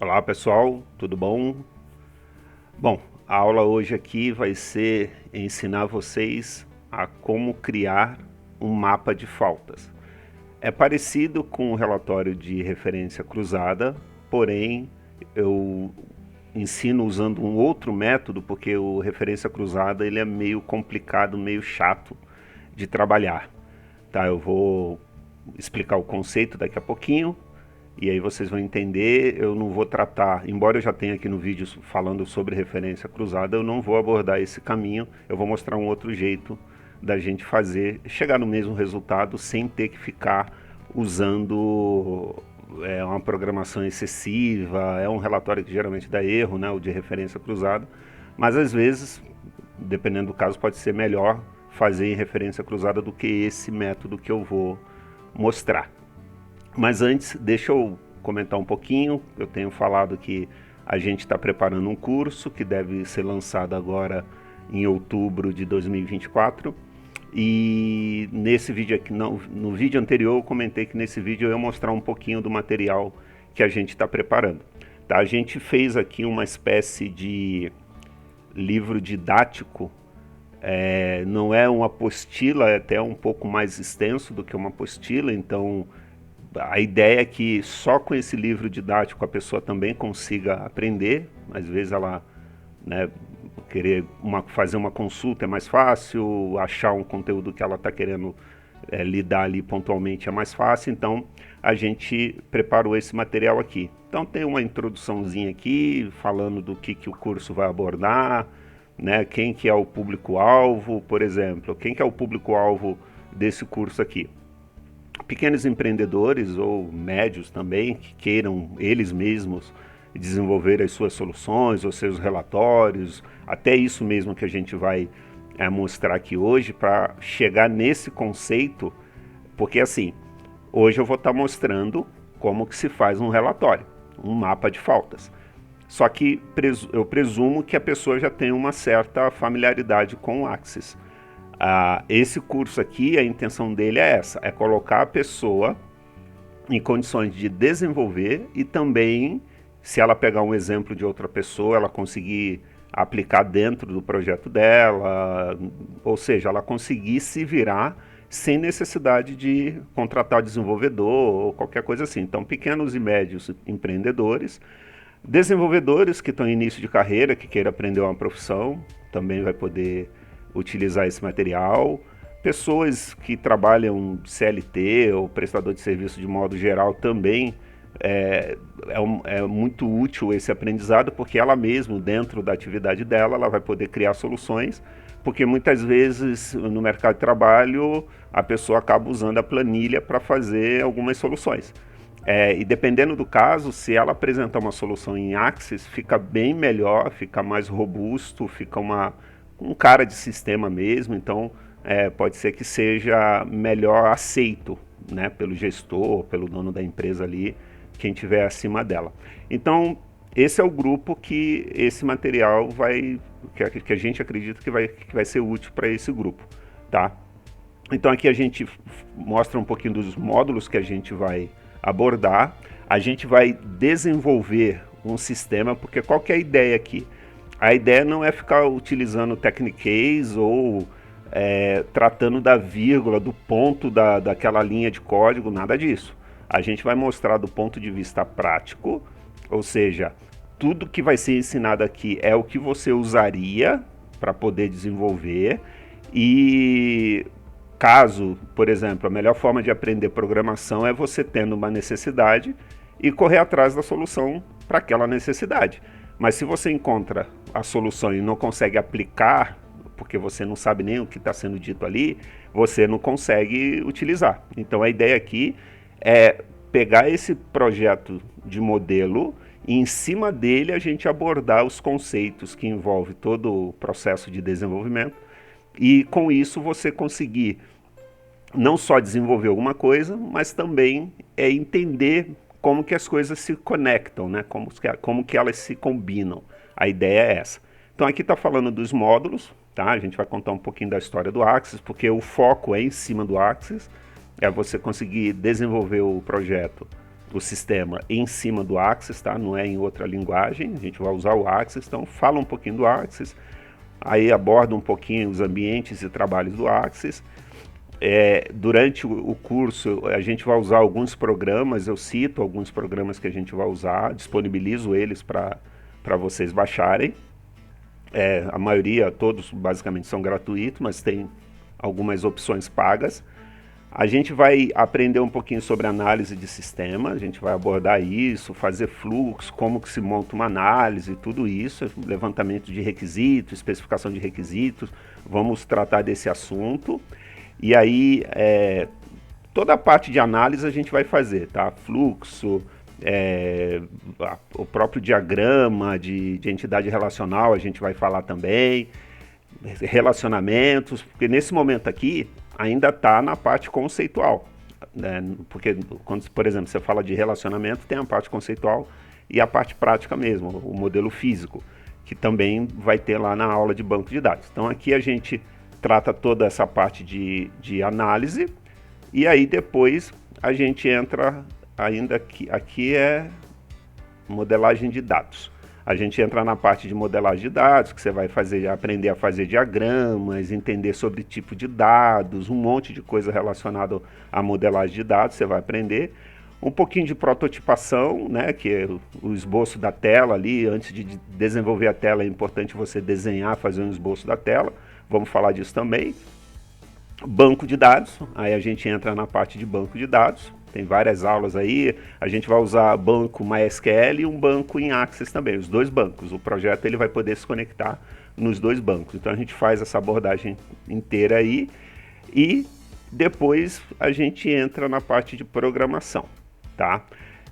Olá pessoal, tudo bom? Bom, a aula hoje aqui vai ser ensinar vocês a como criar um mapa de faltas. É parecido com o relatório de referência cruzada, porém eu ensino usando um outro método porque o referência cruzada ele é meio complicado, meio chato de trabalhar. Tá, eu vou explicar o conceito daqui a pouquinho e aí vocês vão entender. Eu não vou tratar, embora eu já tenha aqui no vídeo falando sobre referência cruzada, eu não vou abordar esse caminho, eu vou mostrar um outro jeito da gente fazer, chegar no mesmo resultado sem ter que ficar usando uma programação excessiva. É um relatório que geralmente dá erro, né, o de referência cruzada, mas às vezes, dependendo do caso, pode ser melhor fazer em referência cruzada do que esse método que eu vou mostrar. Mas antes, deixa eu comentar um pouquinho. Eu tenho falado que a gente está preparando um curso que deve ser lançado agora em outubro de 2024. E nesse vídeo aqui, no vídeo anterior, eu comentei que nesse vídeo eu ia mostrar um pouquinho do material que a gente está preparando. Tá? A gente fez aqui uma espécie de livro didático. Não é uma apostila, é até um pouco mais extenso do que uma apostila, então a ideia é que só com esse livro didático a pessoa também consiga aprender. Às vezes ela, né, querer fazer uma consulta é mais fácil, achar um conteúdo que ela está querendo lidar ali pontualmente é mais fácil, então a gente preparou esse material aqui. Então tem uma introduçãozinha aqui, falando do que o curso vai abordar, né, quem que é o público-alvo, por exemplo, quem que é o público-alvo desse curso aqui. Pequenos empreendedores ou médios também que queiram eles mesmos desenvolver as suas soluções ou seus relatórios, até isso mesmo que a gente vai mostrar aqui hoje para chegar nesse conceito, porque assim, hoje eu vou estar mostrando como que se faz um relatório, um mapa de faltas. Só que eu presumo que a pessoa já tem uma certa familiaridade com o Axis. Esse curso aqui, a intenção dele é essa, é colocar a pessoa em condições de desenvolver e também, se ela pegar um exemplo de outra pessoa, ela conseguir aplicar dentro do projeto dela, ou seja, ela conseguir se virar sem necessidade de contratar desenvolvedor ou qualquer coisa assim. Então, pequenos e médios empreendedores, desenvolvedores que estão em início de carreira, que queiram aprender uma profissão, também vai poder utilizar esse material. Pessoas que trabalham CLT ou prestador de serviço de modo geral também é muito útil esse aprendizado, porque ela mesma, dentro da atividade dela, ela vai poder criar soluções, porque muitas vezes no mercado de trabalho a pessoa acaba usando a planilha para fazer algumas soluções. E dependendo do caso, se ela apresentar uma solução em Axis, fica bem melhor, fica mais robusto, fica um cara de sistema mesmo, então pode ser que seja melhor aceito, né, pelo gestor, pelo dono da empresa ali, quem tiver acima dela. Então, esse é o grupo que esse material que a gente acredita que vai ser útil para esse grupo, tá? Então aqui a gente mostra um pouquinho dos módulos que a gente vai abordar. A gente vai desenvolver um sistema, porque qual que é a ideia aqui? A ideia não é ficar utilizando Techniques ou tratando da vírgula, do ponto daquela linha de código, nada disso. A gente vai mostrar do ponto de vista prático, ou seja, tudo que vai ser ensinado aqui é o que você usaria para poder desenvolver. E caso, por exemplo, a melhor forma de aprender programação é você tendo uma necessidade e correr atrás da solução para aquela necessidade. Mas se você encontra a solução e não consegue aplicar, porque você não sabe nem o que está sendo dito ali, você não consegue utilizar. Então a ideia aqui é pegar esse projeto de modelo e em cima dele a gente abordar os conceitos que envolvem todo o processo de desenvolvimento e com isso você conseguir não só desenvolver alguma coisa, mas também entender como que as coisas se conectam, né? Como que elas se combinam. A ideia é essa. Então aqui está falando dos módulos, tá? A gente vai contar um pouquinho da história do Axis, porque o foco é em cima do Axis, é você conseguir desenvolver o projeto o sistema em cima do Axis, tá? Não é em outra linguagem, a gente vai usar o Axis, então fala um pouquinho do Axis, aí aborda um pouquinho os ambientes e trabalhos do Axis. Durante o curso a gente vai usar alguns programas, eu cito alguns programas que a gente vai usar, disponibilizo eles para vocês baixarem. A maioria, todos basicamente são gratuitos, mas tem algumas opções pagas. A gente vai aprender um pouquinho sobre análise de sistema, a gente vai abordar isso, fazer fluxo, como que se monta uma análise, tudo isso, levantamento de requisitos, especificação de requisitos, vamos tratar desse assunto. E aí, toda a parte de análise a gente vai fazer, tá? Fluxo, o próprio diagrama de entidade relacional a gente vai falar também, relacionamentos, porque nesse momento aqui ainda está na parte conceitual, né? Porque quando, por exemplo, você fala de relacionamento, tem a parte conceitual e a parte prática mesmo, o modelo físico, que também vai ter lá na aula de banco de dados. Então aqui a gente trata toda essa parte de análise, e aí depois a gente entra ainda aqui é modelagem de dados. A gente entra na parte de modelagem de dados, que você vai aprender a fazer diagramas, entender sobre tipo de dados, um monte de coisa relacionada à modelagem de dados, você vai aprender. Um pouquinho de prototipação, né, que é o esboço da tela ali. Antes de desenvolver a tela é importante você desenhar, fazer um esboço da tela. Vamos falar disso também. Banco de dados, aí a gente entra na parte de banco de dados. Tem várias aulas aí, a gente vai usar banco MySQL e um banco em Access também, os dois bancos. O projeto ele vai poder se conectar nos dois bancos. Então a gente faz essa abordagem inteira aí e depois a gente entra na parte de programação, tá?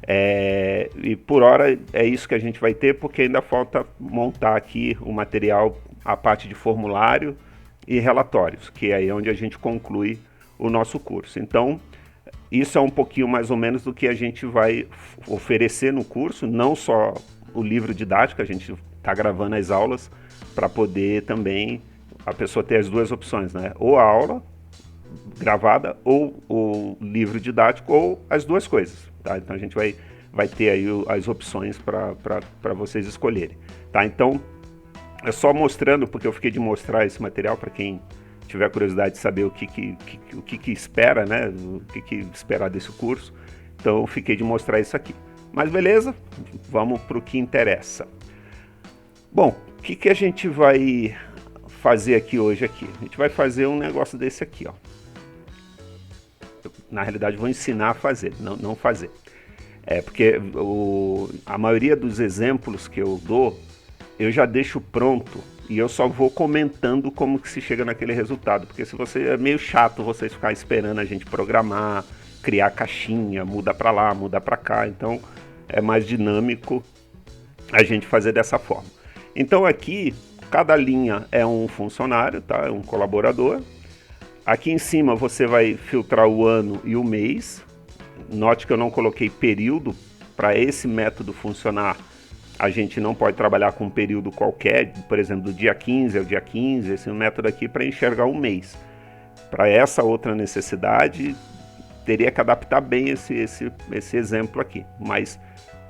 E por hora é isso que a gente vai ter, porque ainda falta montar aqui o material, a parte de formulário e relatórios, que é aí onde a gente conclui o nosso curso. Então, isso é um pouquinho mais ou menos do que a gente vai oferecer no curso, não só o livro didático, a gente está gravando as aulas para poder também a pessoa ter as duas opções, né? Ou a aula gravada ou o livro didático, ou as duas coisas, tá? Então a gente vai ter aí as opções para vocês escolherem, tá? Então é só mostrando, porque eu fiquei de mostrar esse material para quem tiver curiosidade de saber o que espera, né? O que esperar desse curso. Então eu fiquei de mostrar isso aqui. Mas beleza, vamos para o que interessa. Bom, o que a gente vai fazer aqui hoje aqui? A gente vai fazer um negócio desse aqui, ó. Na realidade vou ensinar a fazer, não fazer. Porque a maioria dos exemplos que eu dou, eu já deixo pronto e eu só vou comentando como que se chega naquele resultado, porque se você é meio chato vocês ficar esperando a gente programar, criar caixinha, muda para lá, muda para cá, então é mais dinâmico a gente fazer dessa forma. Então aqui cada linha é um funcionário, tá? É um colaborador. Aqui em cima você vai filtrar o ano e o mês. Note que eu não coloquei período. Para esse método funcionar, a gente não pode trabalhar com um período qualquer, por exemplo, do dia 15 ao dia 15, esse é um método aqui para enxergar um mês. Para essa outra necessidade, teria que adaptar bem esse exemplo aqui, mas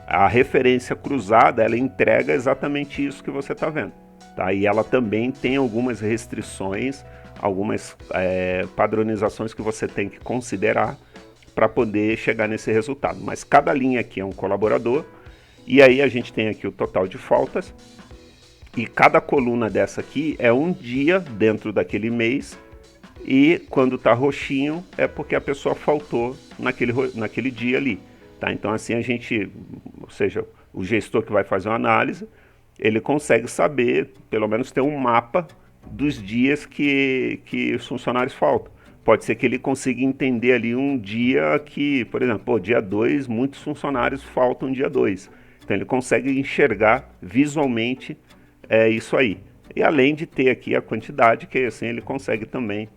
a referência cruzada, ela entrega exatamente isso que você está vendo, tá? E ela também tem algumas restrições, algumas padronizações que você tem que considerar para poder chegar nesse resultado, mas cada linha aqui é um colaborador. E aí a gente tem aqui o total de faltas, e cada coluna dessa aqui é um dia dentro daquele mês, e quando está roxinho é porque a pessoa faltou naquele dia ali, tá? Então assim a gente, ou seja, o gestor que vai fazer uma análise, ele consegue saber, pelo menos ter um mapa dos dias que os funcionários faltam. Pode ser que ele consiga entender ali um dia que, por exemplo, dia 2, muitos funcionários faltam dia 2. Então ele consegue enxergar visualmente isso aí. E além de ter aqui a quantidade, que assim ele consegue também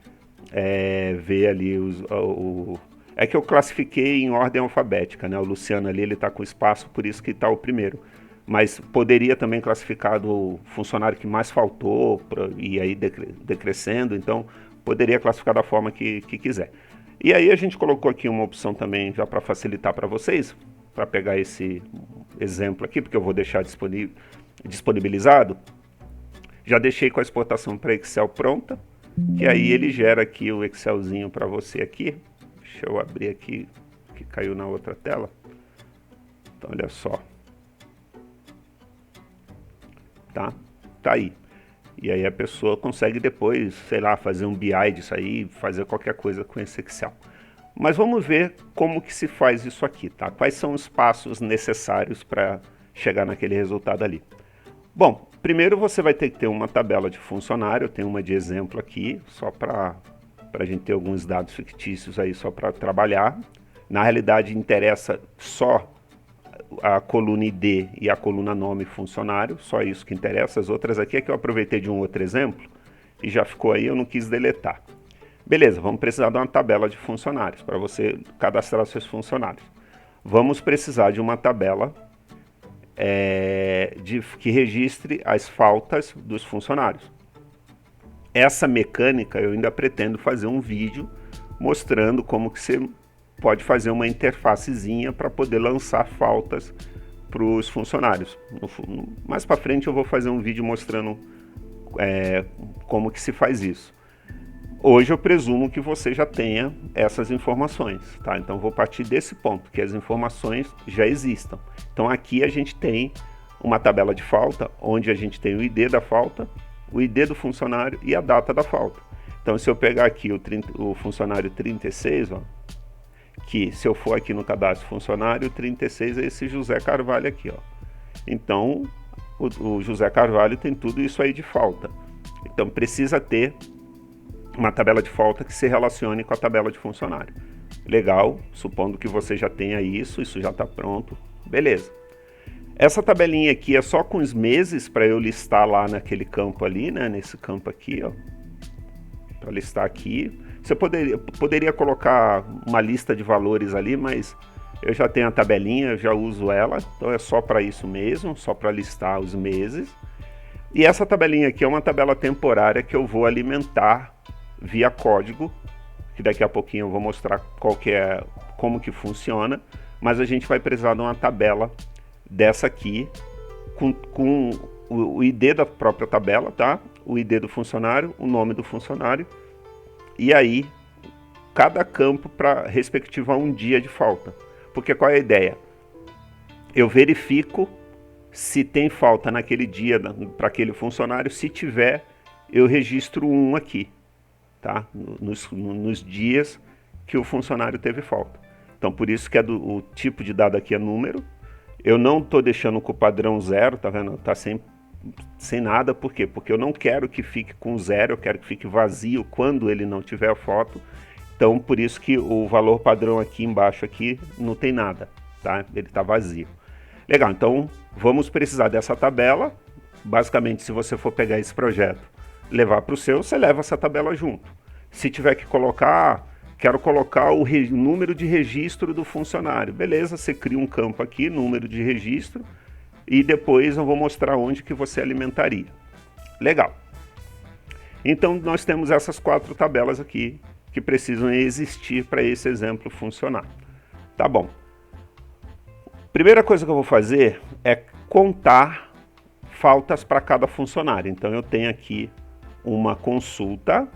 ver ali é que eu classifiquei em ordem alfabética, né? O Luciano ali ele está com espaço, por isso que está o primeiro. Mas poderia também classificar do funcionário que mais faltou e aí decrescendo, então poderia classificar da forma que quiser. E aí a gente colocou aqui uma opção também já para facilitar para vocês. para pegar esse exemplo aqui, porque eu vou deixar disponibilizado. Já deixei com a exportação para Excel pronta, que aí ele gera aqui o Excelzinho para você aqui. Deixa eu abrir aqui, que caiu na outra tela. Então, olha só. Tá aí. E aí a pessoa consegue depois, sei lá, fazer um BI disso aí, fazer qualquer coisa com esse Excel. Mas vamos ver como que se faz isso aqui, tá? Quais são os passos necessários para chegar naquele resultado ali. Bom, primeiro você vai ter que ter uma tabela de funcionário, eu tenho uma de exemplo aqui, só para a gente ter alguns dados fictícios aí só para trabalhar. Na realidade interessa só a coluna ID e a coluna nome funcionário, só isso que interessa. As outras aqui é que eu aproveitei de um outro exemplo e já ficou aí, eu não quis deletar. Beleza, vamos precisar de uma tabela de funcionários para você cadastrar seus funcionários. Vamos precisar de uma tabela que registre as faltas dos funcionários. Essa mecânica eu ainda pretendo fazer um vídeo mostrando como que você pode fazer uma interfacezinha para poder lançar faltas para os funcionários. Mais para frente eu vou fazer um vídeo mostrando como que se faz isso. Hoje eu presumo que você já tenha essas informações, tá? Então vou partir desse ponto, que as informações já existam. Então aqui a gente tem uma tabela de falta, onde a gente tem o ID da falta, o ID do funcionário e a data da falta. Então se eu pegar aqui o funcionário 36, ó, que se eu for aqui no cadastro funcionário, 36 é esse José Carvalho aqui, ó. Então, o José Carvalho tem tudo isso aí de falta. Então, precisa ter uma tabela de falta que se relacione com a tabela de funcionário. Legal, supondo que você já tenha isso já está pronto, beleza. Essa tabelinha aqui é só com os meses para eu listar lá naquele campo ali, né? Nesse campo aqui, ó. Para listar aqui. Você poderia colocar uma lista de valores ali, mas eu já tenho a tabelinha, eu já uso ela, então é só para isso mesmo, só para listar os meses. E essa tabelinha aqui é uma tabela temporária que eu vou alimentar via código, que daqui a pouquinho eu vou mostrar como que funciona, mas a gente vai precisar de uma tabela dessa aqui, com o ID da própria tabela, tá? O ID do funcionário, o nome do funcionário, e aí cada campo para respectivar um dia de falta. Porque qual é a ideia? Eu verifico se tem falta naquele dia para aquele funcionário. Se tiver, eu registro um aqui, tá? Nos dias que o funcionário teve falta. Então por isso que o tipo de dado aqui é número. Eu não estou deixando com o padrão 0, tá vendo? Tá sem nada, por quê? Porque eu não quero que fique com 0, eu quero que fique vazio quando ele não tiver a foto. Então, por isso que o valor padrão aqui embaixo aqui não tem nada, tá? Ele está vazio. Legal, então vamos precisar dessa tabela. Basicamente, se você for pegar esse projeto, levar para o seu, você leva essa tabela junto. Se tiver que colocar, quero colocar o número de registro do funcionário. Beleza, você cria um campo aqui, número de registro, e depois eu vou mostrar onde que você alimentaria. Legal. Então nós temos essas 4 tabelas aqui que precisam existir para esse exemplo funcionar. Tá bom. Primeira coisa que eu vou fazer é contar faltas para cada funcionário. Então eu tenho aqui uma consulta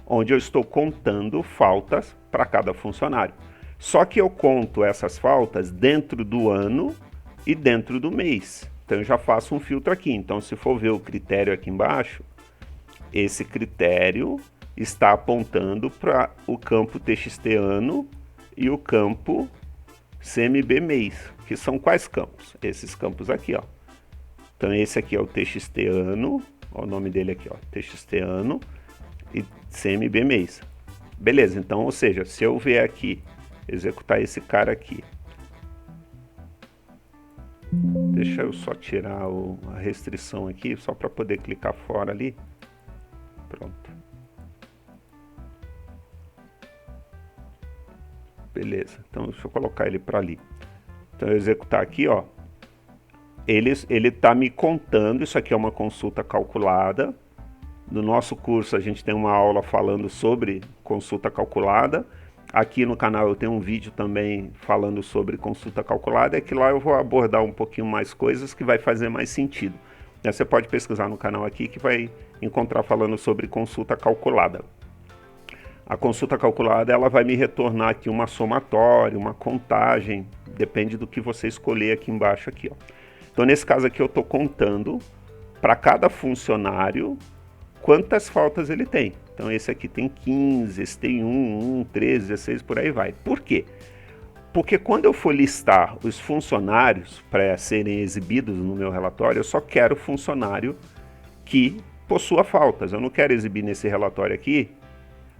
onde eu estou contando faltas para cada funcionário. Só que eu conto essas faltas dentro do ano e dentro do mês. Então eu já faço um filtro aqui. Então se for ver o critério aqui embaixo, esse critério está apontando para o campo TXT ano e o campo CMB mês, que são quais campos? Esses campos aqui, ó. Então esse aqui é o TXT ano, ó, o nome dele aqui, ó, TXT ano e CMB mês. Beleza, então, ou seja, se eu vier aqui, executar esse cara aqui, deixa eu só tirar a restrição aqui, só para poder clicar fora ali. Pronto. Beleza, então deixa eu colocar ele para ali. Então eu executar aqui, ó. Ele está me contando, isso aqui é uma consulta calculada. No nosso curso a gente tem uma aula falando sobre consulta calculada. Aqui no canal eu tenho um vídeo também falando sobre consulta calculada, é que lá eu vou abordar um pouquinho mais coisas que vai fazer mais sentido. Você pode pesquisar no canal aqui que vai encontrar falando sobre consulta calculada. A consulta calculada ela vai me retornar aqui uma somatória, uma contagem, depende do que você escolher aqui embaixo aqui, ó. Então nesse caso aqui eu estou contando para cada funcionário quantas faltas ele tem. Então esse aqui tem 15, esse tem 1, 13, 16, por aí vai. Por quê? Porque quando eu for listar os funcionários para serem exibidos no meu relatório, eu só quero funcionário que possua faltas. Eu não quero exibir nesse relatório aqui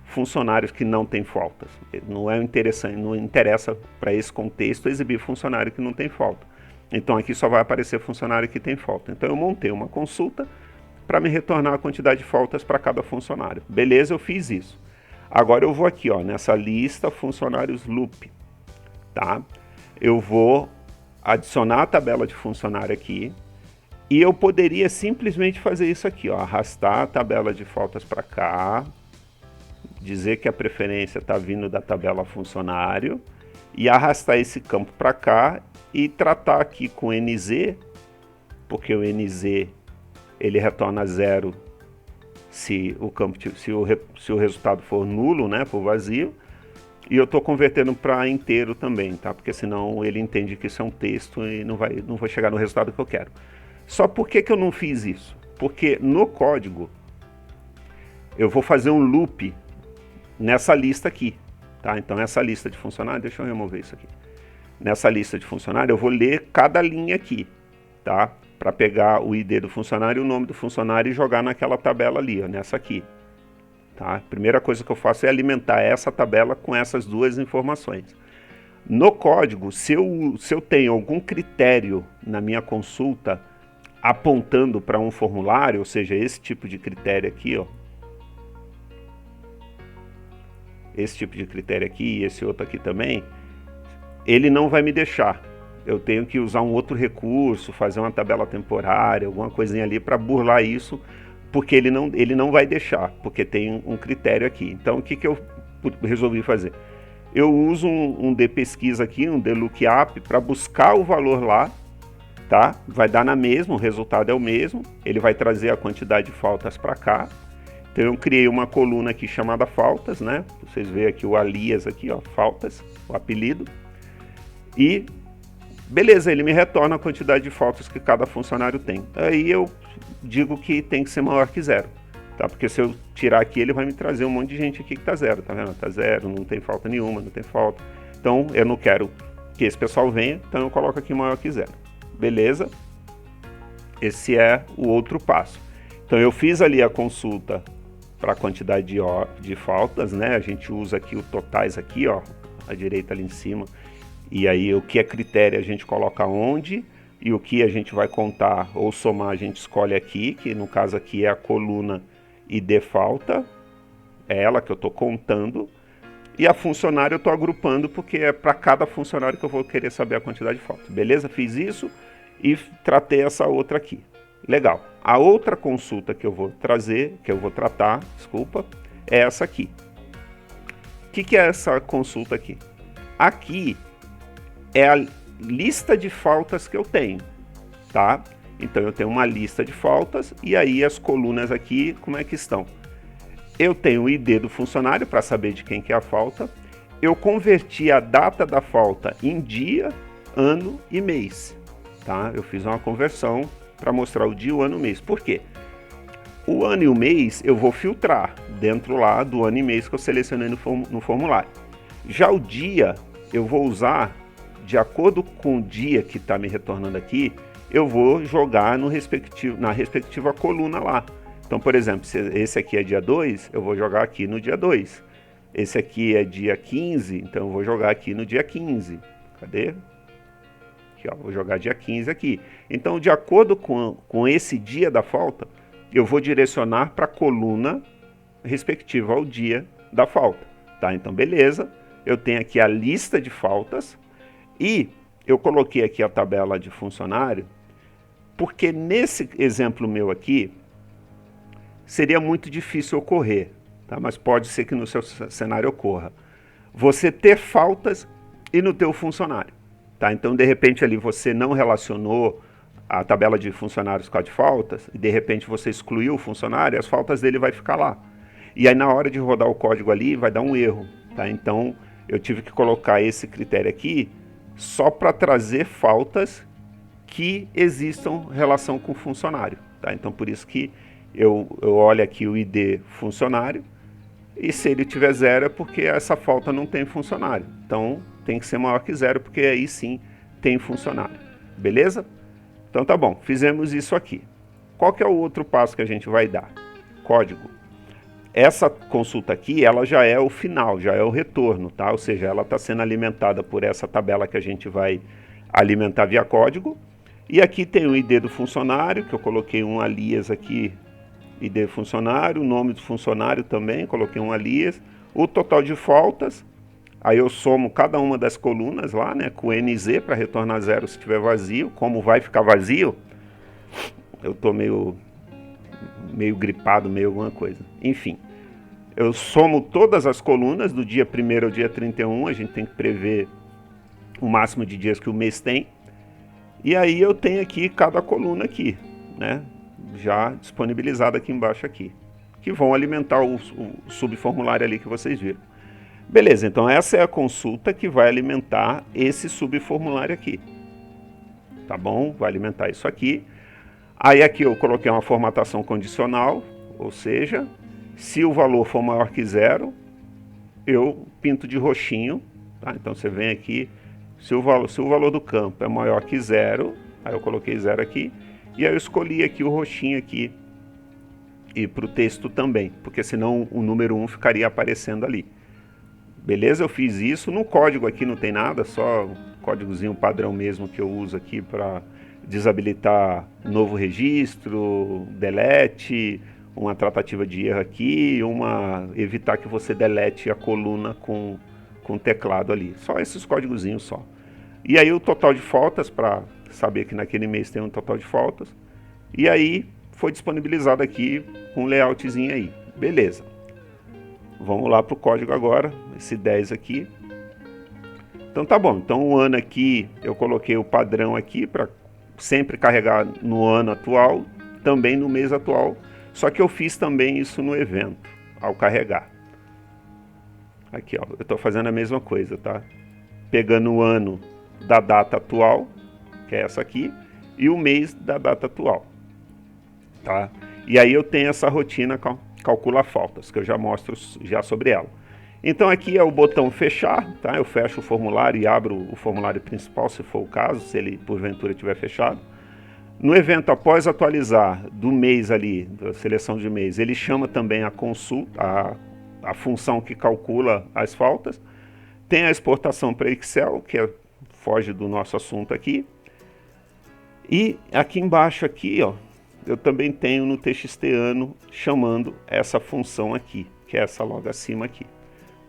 funcionários que não têm faltas. Não é interessante, não interessa para esse contexto exibir funcionário que não tem falta. Então aqui só vai aparecer funcionário que tem falta. Então eu montei uma consulta para me retornar a quantidade de faltas para cada funcionário. Beleza, eu fiz isso. Agora eu vou aqui, ó, nessa lista funcionários loop, tá? Eu vou adicionar a tabela de funcionário aqui e eu poderia simplesmente fazer isso aqui, ó, arrastar a tabela de faltas para cá, dizer que a preferência está vindo da tabela funcionário e arrastar esse campo para cá e tratar aqui com NZ, porque o NZ ele retorna 0 se o resultado for nulo, né, for vazio, e eu estou convertendo para inteiro também, tá? Porque senão ele entende que isso é um texto e não vou chegar no resultado que eu quero. Só por que eu não fiz isso? Porque no código eu vou fazer um loop nessa lista aqui, tá? Então essa lista de funcionário, deixa eu remover isso aqui. Nessa lista de funcionário eu vou ler cada linha aqui, tá? Para pegar o ID do funcionário e o nome do funcionário e jogar naquela tabela ali, ó, nessa aqui. Tá? A primeira coisa que eu faço é alimentar essa tabela com essas duas informações. No código, se eu tenho algum critério na minha consulta apontando para um formulário, ou seja, esse tipo de critério aqui, ó, esse tipo de critério aqui e esse outro aqui também, ele não vai me deixar. Eu tenho que usar um outro recurso, fazer uma tabela temporária, alguma coisinha ali para burlar isso, porque ele não vai deixar, porque tem um critério aqui. Então o que eu resolvi fazer? Eu uso um dpesquisa aqui, um dlookup, para buscar o valor lá, tá? Vai dar na mesma, o resultado é o mesmo, ele vai trazer a quantidade de faltas para cá. Então eu criei uma coluna aqui chamada faltas, né? Vocês veem aqui o alias aqui, ó, faltas, o apelido. E beleza, ele me retorna a quantidade de faltas que cada funcionário tem. Aí eu digo que tem que ser maior que 0, tá? Porque se eu tirar aqui, ele vai me trazer um monte de gente aqui que tá 0, tá vendo? Tá 0, não tem falta nenhuma, não tem falta. Então eu não quero que esse pessoal venha, então eu coloco aqui maior que 0. Beleza? Esse é o outro passo. Então eu fiz ali a consulta para a quantidade de faltas, né? A gente usa aqui o totais aqui, ó, à direita ali em cima. E aí o que é critério a gente coloca onde, e o que a gente vai contar ou somar a gente escolhe aqui, que no caso aqui é a coluna ID falta, é ela que eu estou contando, e a funcionário eu estou agrupando porque é para cada funcionário que eu vou querer saber a quantidade de falta. Beleza? Fiz isso e tratei essa outra aqui. Legal. A outra consulta que eu vou tratar, é essa aqui. O que é essa consulta aqui? Aqui é a lista de faltas que eu tenho, tá? Então eu tenho uma lista de faltas e aí as colunas aqui, como é que estão? Eu tenho o ID do funcionário para saber de quem que é a falta. Eu converti a data da falta em dia, ano e mês, tá? Eu fiz uma conversão para mostrar o dia, o ano e o mês. Por quê? O ano e o mês eu vou filtrar dentro lá do ano e mês que eu selecionei no formulário. Já o dia eu vou usar, de acordo com o dia que está me retornando aqui, eu vou jogar na respectiva coluna lá. Então, por exemplo, se esse aqui é dia 2, eu vou jogar aqui no dia 2. Esse aqui é dia 15, então eu vou jogar aqui no dia 15. Cadê? Aqui, ó, vou jogar dia 15 aqui. Então, de acordo com esse dia da falta, eu vou direcionar para a coluna respectiva ao dia da falta. Tá? Então, beleza. Eu tenho aqui a lista de faltas e eu coloquei aqui a tabela de funcionário, porque nesse exemplo meu aqui, seria muito difícil ocorrer, tá? Mas pode ser que no seu cenário ocorra. você ter faltas e no teu funcionário. Tá? Então, de repente, ali você não relacionou a tabela de funcionários com a de faltas, e de repente você excluiu o funcionário, as faltas dele vai ficar lá. E aí na hora de rodar o código ali, vai dar um erro. Tá? Então, eu tive que colocar esse critério aqui só para trazer faltas que existam relação com o funcionário. Tá? Então, por isso que eu olho aqui o ID funcionário, e se ele tiver zero é porque essa falta não tem funcionário. Então, tem que ser maior que zero, porque aí sim tem funcionário. Beleza? Então tá bom, fizemos isso aqui. Qual que é o outro passo que a gente vai dar? Código. Essa consulta aqui, ela já é o final, já é o retorno, tá? Ou seja, ela está sendo alimentada por essa tabela que a gente vai alimentar via código. E aqui tem o ID do funcionário, que eu coloquei um alias aqui, ID do funcionário, o nome do funcionário também, coloquei um alias, o total de faltas. Aí eu somo cada uma das colunas lá, né, com NZ para retornar zero se estiver vazio. Como vai ficar vazio, eu tô meio gripado, meio alguma coisa. Enfim, eu somo todas as colunas do dia 1º ao dia 31, a gente tem que prever o máximo de dias que o mês tem. E aí eu tenho aqui cada coluna aqui, né, já disponibilizada aqui embaixo aqui, que vão alimentar o subformulário ali que vocês viram. Beleza, então essa é a consulta que vai alimentar esse subformulário aqui. Tá bom? Vai alimentar isso aqui. Aí aqui eu coloquei uma formatação condicional, ou seja, se o valor for maior que zero, eu pinto de roxinho. Tá? Então você vem aqui, se o valor do campo é maior que zero, aí eu coloquei zero aqui, e aí eu escolhi aqui o roxinho aqui, e para o texto também, porque senão o número 1 ficaria aparecendo ali. Beleza? Eu fiz isso. No código aqui não tem nada, só um códigozinho padrão mesmo que eu uso aqui para desabilitar novo registro, delete, uma tratativa de erro aqui, evitar que você delete a coluna com o teclado ali. Só esses códigozinhos só. E aí o total de faltas, para saber que naquele mês tem um total de faltas. E aí foi disponibilizado aqui um layoutzinho aí. Beleza. Vamos lá para o código agora, esse 10 aqui. Então tá bom, então o ano aqui, eu coloquei o padrão aqui para sempre carregar no ano atual, também no mês atual, só que eu fiz também isso no evento, ao carregar. Aqui ó, eu estou fazendo a mesma coisa, tá? Pegando o ano da data atual, que é essa aqui, e o mês da data atual, tá? E aí eu tenho essa rotina calcula faltas, que eu já mostro já sobre ela. Então aqui é o botão fechar, tá? Eu fecho o formulário e abro o formulário principal, se for o caso, se ele porventura estiver fechado. No evento após atualizar do mês ali, da seleção de mês, ele chama também a consulta, a função que calcula as faltas. Tem a exportação para Excel, que foge do nosso assunto aqui. E aqui embaixo aqui, ó, eu também tenho no TXT ano chamando essa função aqui, que é essa logo acima aqui.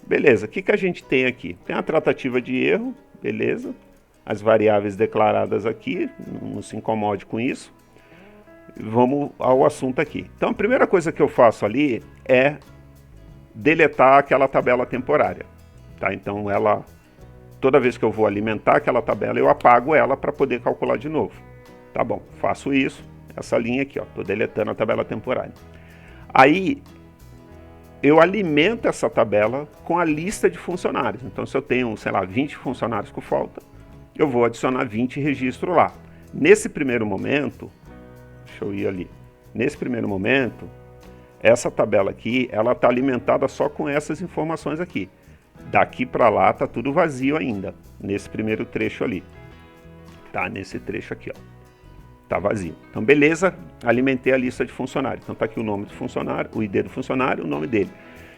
Beleza, o que a gente tem aqui? Tem a tratativa de erro, beleza. As variáveis declaradas aqui, não se incomode com isso. Vamos ao assunto aqui. Então a primeira coisa que eu faço ali é deletar aquela tabela temporária. Tá? Então toda vez que eu vou alimentar aquela tabela, eu apago ela para poder calcular de novo. Tá bom, faço isso. Essa linha aqui, ó, estou deletando a tabela temporária. Aí, eu alimento essa tabela com a lista de funcionários. Então, se eu tenho, sei lá, 20 funcionários com falta, eu vou adicionar 20 registros lá. Nesse primeiro momento, deixa eu ir ali. Nesse primeiro momento, essa tabela aqui, ela está alimentada só com essas informações aqui. Daqui para lá está tudo vazio ainda, nesse primeiro trecho ali. Tá, nesse trecho aqui, ó. Tá vazio. Então, beleza, alimentei a lista de funcionários. Então, tá aqui o nome do funcionário, o ID do funcionário, o nome dele.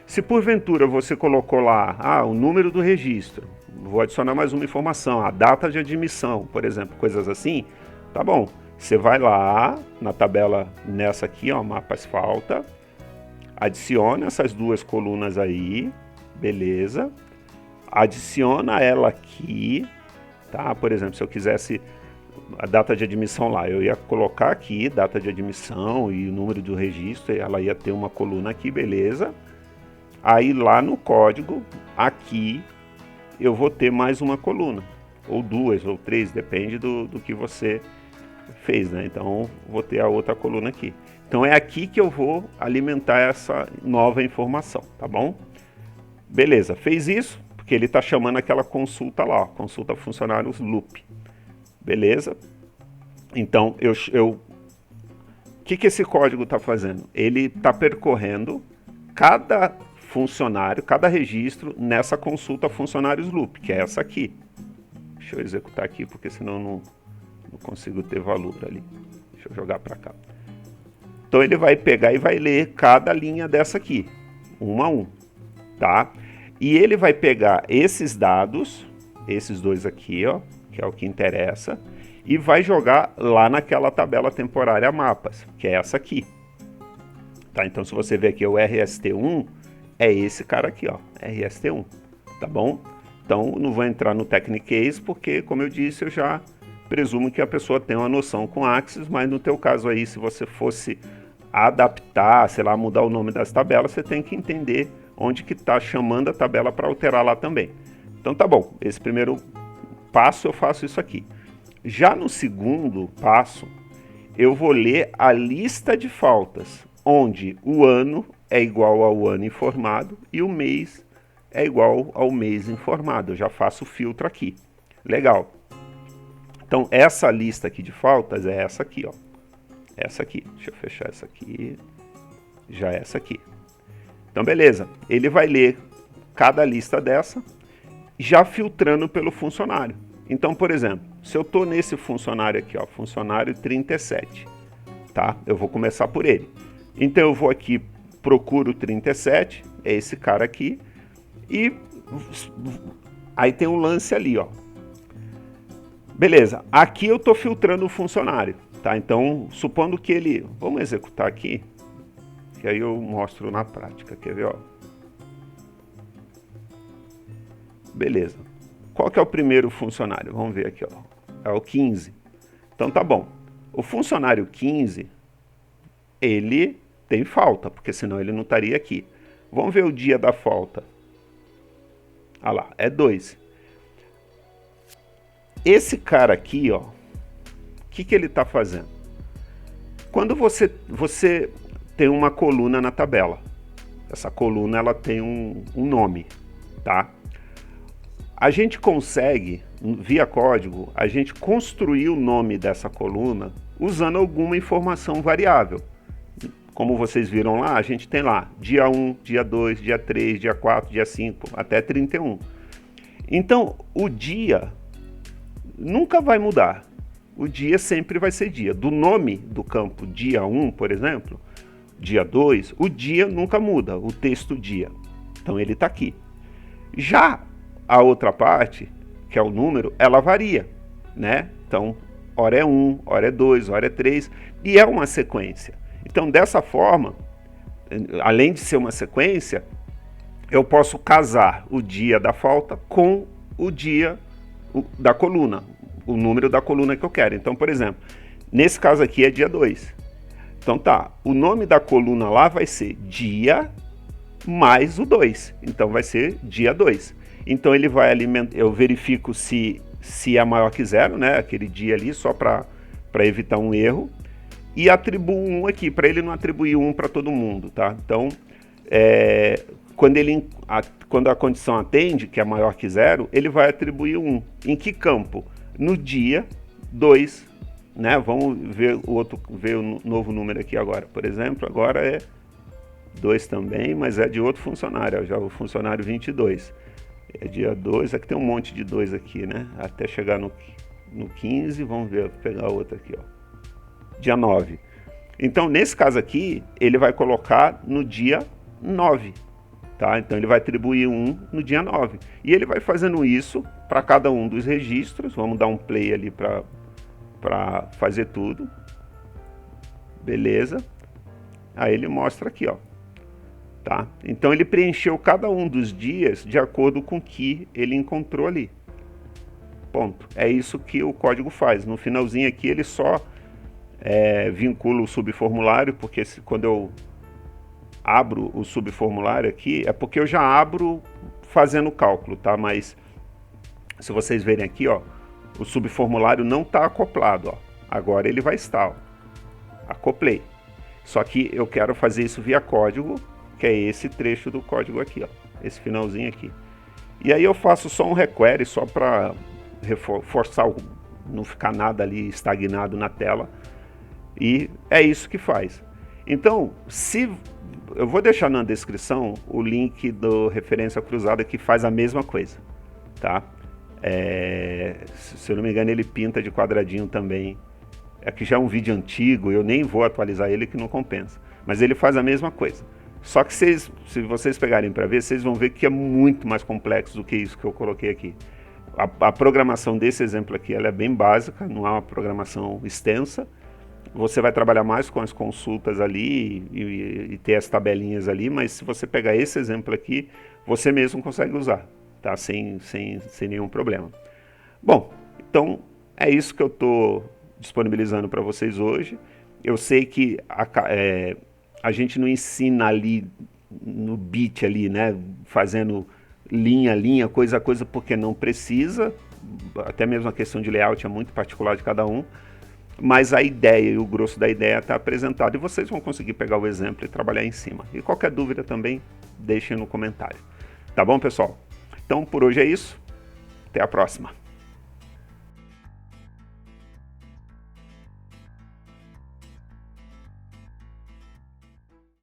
Se porventura você colocou lá, o número do registro, vou adicionar mais uma informação, a data de admissão, por exemplo, coisas assim, tá bom. Você vai lá na tabela, nessa aqui, ó, mapas falta, adiciona essas duas colunas aí, beleza. Adiciona ela aqui, tá? Por exemplo, se eu quisesse a data de admissão lá, eu ia colocar aqui data de admissão e o número do registro, ela ia ter uma coluna aqui, beleza. Aí lá no código, aqui, eu vou ter mais uma coluna, ou duas, ou três, depende do que você fez, né? Então, vou ter a outra coluna aqui. Então, é aqui que eu vou alimentar essa nova informação, tá bom? Beleza, fez isso, porque ele está chamando aquela consulta lá, ó, consulta funcionários loop. Beleza? Então, o que esse código está fazendo? Ele está percorrendo cada funcionário, cada registro nessa consulta funcionários loop, que é essa aqui. Deixa eu executar aqui, porque senão não consigo ter valor ali. Deixa eu jogar para cá. Então ele vai pegar e vai ler cada linha dessa aqui, uma a um, tá? E ele vai pegar esses dados, esses dois aqui, ó, que é o que interessa, e vai jogar lá naquela tabela temporária mapas, que é essa aqui. Tá? Então se você ver aqui o RST1, é esse cara aqui, ó, RST1, tá bom? Então não vou entrar no Technicase, porque como eu disse, eu já presumo que a pessoa tem uma noção com Axis, mas no teu caso aí, se você fosse adaptar, sei lá, mudar o nome das tabelas, você tem que entender onde que está chamando a tabela para alterar lá também. Então tá bom, esse primeiro passo eu faço isso aqui. Já no segundo passo, eu vou ler a lista de faltas, onde o ano é igual ao ano informado e o mês é igual ao mês informado. Eu já faço o filtro aqui. Legal. Então essa lista aqui de faltas é essa aqui, ó. Essa aqui. Deixa eu fechar essa aqui. Já essa aqui. Então beleza. Ele vai ler cada lista dessa, já filtrando pelo funcionário. Então, por exemplo, se eu estou nesse funcionário aqui, ó, funcionário 37, tá? Eu vou começar por ele. Então eu vou aqui, procuro 37, é esse cara aqui, e aí tem um lance ali, ó. Beleza, aqui eu estou filtrando o funcionário, tá? Então, supondo que ele... Vamos executar aqui, que aí eu mostro na prática, quer ver, ó? Beleza. Qual que é o primeiro funcionário? Vamos ver aqui, ó. É o 15. Então tá bom. O funcionário 15, ele tem falta, porque senão ele não estaria aqui. Vamos ver o dia da falta. Ah lá, é 2. Esse cara aqui, ó, o que ele está fazendo? Quando você tem uma coluna na tabela, essa coluna ela tem um nome, tá? A gente consegue, via código, a gente construir o nome dessa coluna usando alguma informação variável. Como vocês viram lá, a gente tem lá dia 1, dia 2, dia 3, dia 4, dia 5, até 31. Então, o dia nunca vai mudar. O dia sempre vai ser dia. Do nome do campo dia 1, por exemplo, dia 2, o dia nunca muda, o texto dia. Então, ele está aqui. Já a outra parte, que é o número, ela varia, né? Então, hora é 1, hora é 2, hora é 3, e é uma sequência. Então, dessa forma, além de ser uma sequência, eu posso casar o dia da falta com o dia da coluna, o número da coluna que eu quero. Então, por exemplo, nesse caso aqui é dia 2. Então tá, o nome da coluna lá vai ser dia mais o 2. Então vai ser dia 2. Então ele vai alimentar, eu verifico se é maior que 0, né? Aquele dia ali, só para evitar um erro. E atribuo 1 aqui, para ele não atribuir 1 para todo mundo, tá? Então, quando a condição atende, que é maior que 0, ele vai atribuir 1. Em que campo? No dia 2, né? Vamos ver o novo número aqui agora. Por exemplo, agora é 2 também, mas é de outro funcionário, já o funcionário 22. É dia 2, aqui tem um monte de 2 aqui, né? Até chegar no 15, vamos ver, vou pegar outra aqui, ó. Dia 9. Então, nesse caso aqui, ele vai colocar no dia 9, tá? Então, ele vai atribuir 1 no dia 9. E ele vai fazendo isso para cada um dos registros. Vamos dar um play ali para fazer tudo. Beleza. Aí ele mostra aqui, ó. Tá? Então ele preencheu cada um dos dias de acordo com o que ele encontrou ali. Ponto. É isso que o código faz. No finalzinho aqui ele só vincula o subformulário, porque quando eu abro o subformulário aqui, é porque eu já abro fazendo o cálculo, tá? Mas Se vocês verem aqui, ó, o subformulário não está acoplado, ó. Agora ele vai estar, ó. Acoplei. Só que eu quero fazer isso via código, que é esse trecho do código aqui, ó, esse finalzinho aqui. E aí eu faço só um require, só para reforçar, não ficar nada ali estagnado na tela. E é isso que faz. Então, eu vou deixar na descrição o link do Referência Cruzada que faz a mesma coisa, tá? Se eu não me engano, ele pinta de quadradinho também. Aqui já é um vídeo antigo, eu nem vou atualizar ele que não compensa. Mas ele faz a mesma coisa. Só que se vocês pegarem para ver, vocês vão ver que é muito mais complexo do que isso que eu coloquei aqui. A programação desse exemplo aqui ela é bem básica, não é uma programação extensa. Você vai trabalhar mais com as consultas ali e ter as tabelinhas ali, mas se você pegar esse exemplo aqui, você mesmo consegue usar, tá? Sem nenhum problema. Bom, então é isso que eu estou disponibilizando para vocês hoje. Eu sei que a gente não ensina ali no bit ali, né, fazendo linha a linha, coisa a coisa, porque não precisa. Até mesmo a questão de layout é muito particular de cada um. Mas a ideia e o grosso da ideia está apresentado e vocês vão conseguir pegar o exemplo e trabalhar em cima. E qualquer dúvida também, deixem no comentário. Tá bom, pessoal? Então, por hoje é isso. Até a próxima.